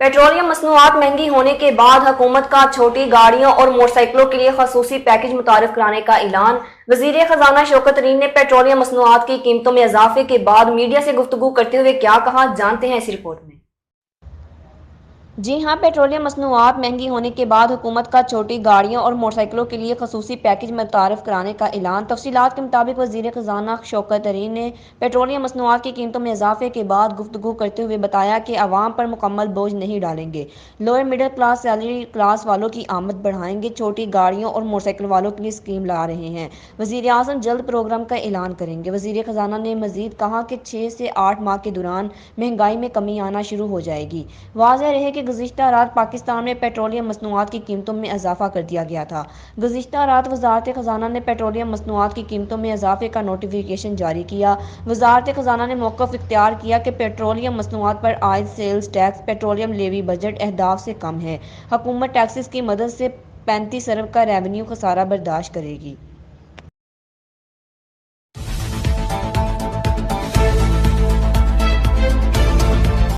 Petroleum मसनूआत महंगी होने के बाद हुकूमत का छोटी गाड़ियों और मोटरसाइकिलों के लिए खसूसी पैकेज मुतारिफ कराने का ऐलान। वजीर खजाना शौकत तरीन ने पेट्रोलियम मसनूआत की कीमतों में इजाफे के बाद मीडिया से गुफ्तगू करते हुए क्या कहा, जानते हैं इस रिपोर्ट में। जी हाँ, पेट्रोलियम मसनूआत महंगी होने के बाद हुकूमत का छोटी गाड़ियों और मोटरसाइकिलों के लिए खसूसी पैकेज मुतारिफ कराने का ऐलान। तफसीलात के मुताबिक वजीर खजाना शौकत तरीन ने पेट्रोलियम मसनूआत की कीमतों में इजाफे के बाद गुफ्तगू करते हुए बताया कि आवाम पर मुकम्मल बोझ नहीं डालेंगे। Lower middle class salary class वालों की आमद बढ़ाएंगे, छोटी गाड़ियों और मोटरसाइकिल वालों के लिए स्कीम ला रहे हैं। वजीर आज़म जल्द प्रोग्राम का ऐलान करेंगे। वजीर खजाना ने मजीद कहा कि 6 से 8 माह के दौरान महंगाई में कमी आना शुरू हो जाएगी। वाज़ेह रहे कि गुज़िश्ता रात पाकिस्तान में पेट्रोलियम मसनूआत की कीमतों में इजाफा कर दिया गया था। गुज़िश्ता रात वज़ारत ख़ज़ाना ने पेट्रोलियम मसनूआत की कीमतों में इजाफे का नोटिफिकेशन जारी किया। वज़ारत ख़ज़ाना ने मौक़िफ़ इख्तियार किया कि पेट्रोलियम मसनूआत पर आयद sales tax petroleum levy budget अहदाफ से कम है। हुकूमत टैक्सेस की मदद से 35 अरब का रेवेन्यू खसारा बर्दाश्त करेगी।